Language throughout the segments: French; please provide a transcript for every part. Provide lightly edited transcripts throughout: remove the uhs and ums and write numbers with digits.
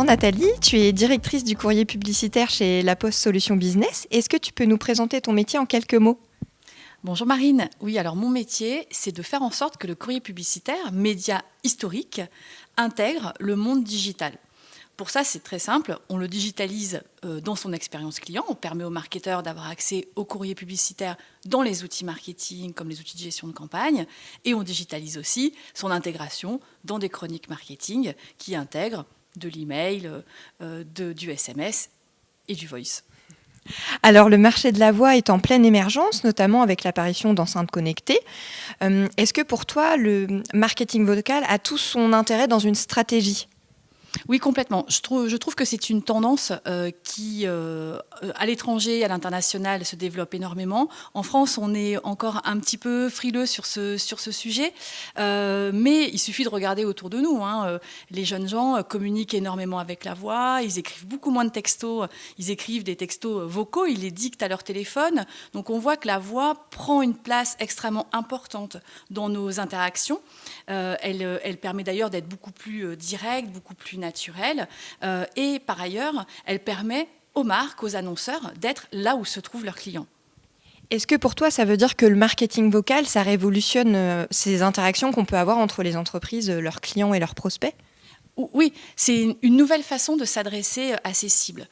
Bonjour Nathalie, tu es directrice du courrier publicitaire chez La Poste Solutions Business. Est-ce que tu peux nous présenter ton métier en quelques mots ? Bonjour Marine. Oui, alors mon métier, c'est de faire en sorte que le courrier publicitaire, média historique, intègre le monde digital. Pour ça, c'est très simple. On le digitalise dans son expérience client. On permet aux marketeurs d'avoir accès au courrier publicitaire dans les outils marketing, comme les outils de gestion de campagne. Et on digitalise aussi son intégration dans des chroniques marketing qui intègrent de l'email, du SMS et du voice. Alors, le marché de la voix est en pleine émergence, notamment avec l'apparition d'enceintes connectées. Est-ce que pour toi, le marketing vocal a tout son intérêt dans une stratégie ? Oui, complètement. Je trouve que c'est une tendance qui, à l'étranger et à l'international, se développe énormément. En France, on est encore un petit peu frileux sur ce sujet, mais il suffit de regarder autour de nous. Les jeunes gens communiquent énormément avec la voix, ils écrivent beaucoup moins de textos, ils écrivent des textos vocaux, ils les dictent à leur téléphone. Donc on voit que la voix prend une place extrêmement importante dans nos interactions. Elle permet d'ailleurs d'être beaucoup plus directe, beaucoup plus naturelle. Et par ailleurs, elle permet aux marques, aux annonceurs, d'être là où se trouvent leurs clients. Est-ce que pour toi, ça veut dire que le marketing vocal, ça révolutionne ces interactions qu'on peut avoir entre les entreprises, leurs clients et leurs prospects ? Oui, c'est une nouvelle façon de s'adresser à ses cibles,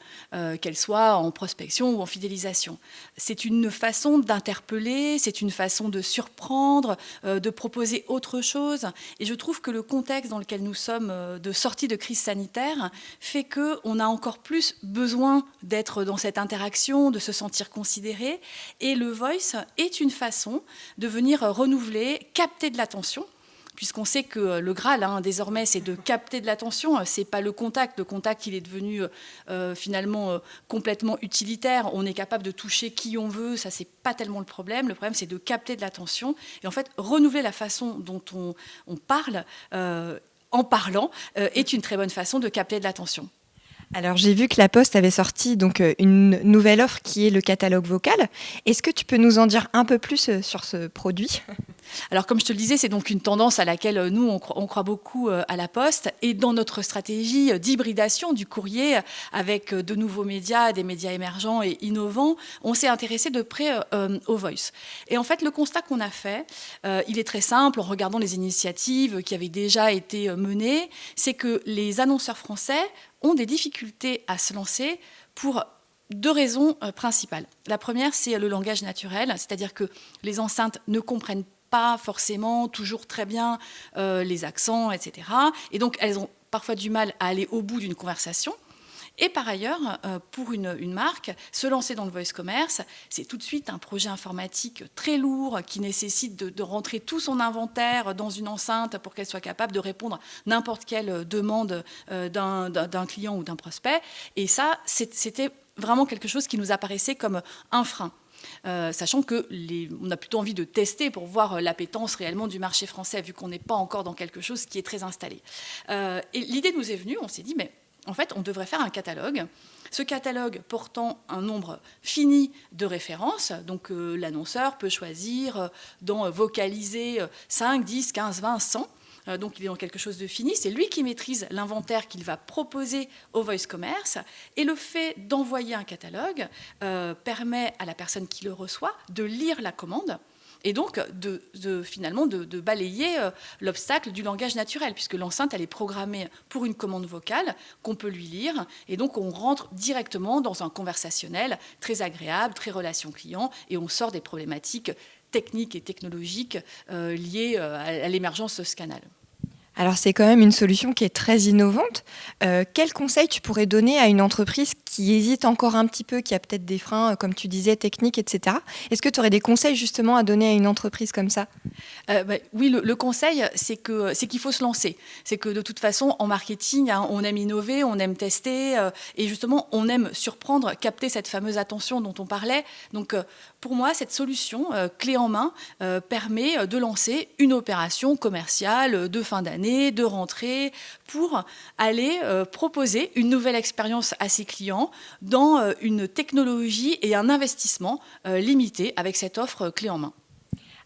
qu'elles soient en prospection ou en fidélisation. C'est une façon d'interpeller, c'est une façon de surprendre, de proposer autre chose. Et je trouve que le contexte dans lequel nous sommes de sortie de crise sanitaire fait qu'on a encore plus besoin d'être dans cette interaction, de se sentir considéré. Et le voice est une façon de venir renouveler, capter de l'attention. Puisqu'on sait que le Graal, désormais, c'est de capter de l'attention. C'est pas le contact. Le contact, il est devenu finalement complètement utilitaire. On est capable de toucher qui on veut. Ça, c'est pas tellement le problème. Le problème, c'est de capter de l'attention. Et en fait, renouveler la façon dont on parle en parlant est une très bonne façon de capter de l'attention. Alors, j'ai vu que La Poste avait sorti donc une nouvelle offre qui est le catalogue vocal. Est-ce que tu peux nous en dire un peu plus sur ce produit ? Alors, comme je te le disais, c'est donc une tendance à laquelle nous, on croit beaucoup à La Poste. Et dans notre stratégie d'hybridation du courrier avec de nouveaux médias, des médias émergents et innovants, on s'est intéressé de près au voice. Et en fait, le constat qu'on a fait, il est très simple en regardant les initiatives qui avaient déjà été menées, c'est que les annonceurs français ont des difficultés à se lancer pour deux raisons principales. La première, c'est le langage naturel, c'est-à-dire que les enceintes ne comprennent pas forcément toujours très bien les accents, etc. Et donc, elles ont parfois du mal à aller au bout d'une conversation. Et par ailleurs, pour une marque, se lancer dans le voice commerce, c'est tout de suite un projet informatique très lourd qui nécessite de rentrer tout son inventaire dans une enceinte pour qu'elle soit capable de répondre à n'importe quelle demande d'un client ou d'un prospect. Et ça, c'était vraiment quelque chose qui nous apparaissait comme un frein. Sachant qu'on a plutôt envie de tester pour voir l'appétence réellement du marché français, vu qu'on n'est pas encore dans quelque chose qui est très installé. Et l'idée nous est venue, on s'est dit, mais en fait, on devrait faire un catalogue. Ce catalogue portant un nombre fini de références, donc l'annonceur peut choisir d'en vocaliser 5, 10, 15, 20, 100. Donc il est dans quelque chose de fini. C'est lui qui maîtrise l'inventaire qu'il va proposer au voice commerce. Et le fait d'envoyer un catalogue permet à la personne qui le reçoit de lire la commande. Et donc, finalement, de balayer l'obstacle du langage naturel, puisque l'enceinte, elle est programmée pour une commande vocale qu'on peut lui lire. Et donc, on rentre directement dans un conversationnel très agréable, très relation client, et on sort des problématiques techniques et technologiques liées à l'émergence de ce canal. Alors, c'est quand même une solution qui est très innovante. Quel conseil tu pourrais donner à une entreprise qui hésite encore un petit peu, qui a peut-être des freins, comme tu disais, techniques, etc. Est-ce que tu aurais des conseils justement à donner à une entreprise comme ça ? Oui, le conseil, c'est qu'il faut se lancer. C'est que de toute façon, en marketing, on aime innover, on aime tester, et justement, on aime surprendre, capter cette fameuse attention dont on parlait. Donc, pour moi, cette solution, clé en main, permet de lancer une opération commerciale de fin d'année, de rentrée, pour aller proposer une nouvelle expérience à ses clients dans une technologie et un investissement limité avec cette offre clé en main.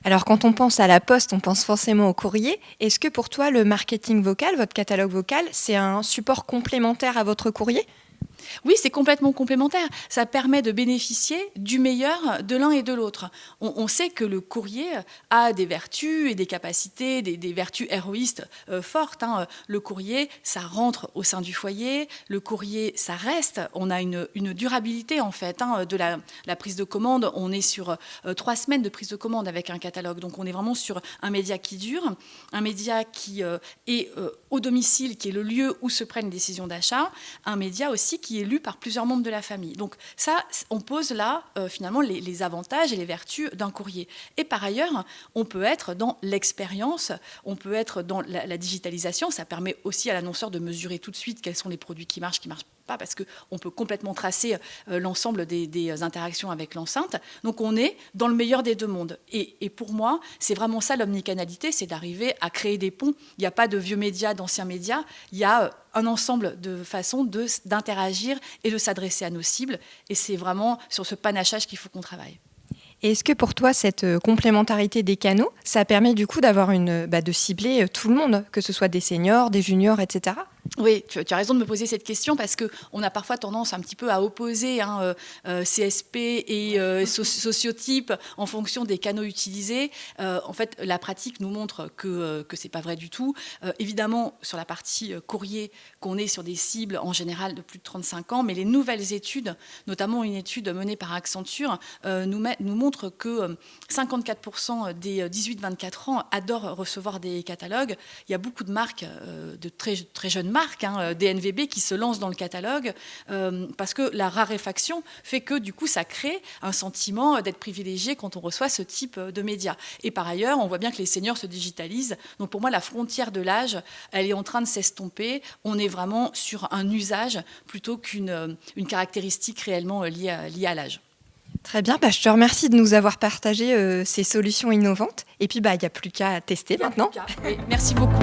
Alors quand on pense à la poste, on pense forcément au courrier. Est-ce que pour toi, le marketing vocal, votre catalogue vocal, c'est un support complémentaire à votre courrier ? Oui, c'est complètement complémentaire. Ça permet de bénéficier du meilleur de l'un et de l'autre. On sait que le courrier a des vertus et des capacités, des vertus héroïstes fortes. Le courrier, ça rentre au sein du foyer. Le courrier, ça reste. On a une durabilité, en fait, de la prise de commande. On est sur 3 semaines de prise de commande avec un catalogue. Donc, on est vraiment sur un média qui dure, un média qui est au domicile, qui est le lieu où se prennent les décisions d'achat, un média aussi qui est lu par plusieurs membres de la famille. Donc ça, on pose là finalement les avantages et les vertus d'un courrier. Et par ailleurs, on peut être dans l'expérience, on peut être dans la digitalisation. Ça permet aussi à l'annonceur de mesurer tout de suite quels sont les produits qui marchent pas, parce qu'on peut complètement tracer l'ensemble des interactions avec l'enceinte. Donc on est dans le meilleur des deux mondes. Et pour moi, c'est vraiment ça l'omnicanalité, c'est d'arriver à créer des ponts. Il n'y a pas de vieux médias, d'anciens médias, il y a un ensemble de façons d'interagir et de s'adresser à nos cibles. Et c'est vraiment sur ce panachage qu'il faut qu'on travaille. Et est-ce que pour toi, cette complémentarité des canaux, ça permet du coup de cibler tout le monde, que ce soit des seniors, des juniors, etc. Oui, tu as raison de me poser cette question parce qu'on a parfois tendance un petit peu à opposer CSP et sociotype en fonction des canaux utilisés. En fait, la pratique nous montre que ce n'est pas vrai du tout. Évidemment, sur la partie courrier, qu'on est sur des cibles en général de plus de 35 ans, mais les nouvelles études, notamment une étude menée par Accenture, nous montrent que 54% des 18-24 ans adorent recevoir des catalogues. Il y a beaucoup de marques, de très jeunes marques, DNVB, qui se lancent dans le catalogue parce que la raréfaction fait que du coup ça crée un sentiment d'être privilégié quand on reçoit ce type de médias. Et par ailleurs, on voit bien que les seniors se digitalisent. Donc pour moi, la frontière de l'âge, elle est en train de s'estomper. On est vraiment sur un usage plutôt qu'une caractéristique réellement liée à l'âge. Très bien, je te remercie de nous avoir partagé ces solutions innovantes. Et puis, il n'y a plus qu'à tester maintenant. Oui, merci beaucoup.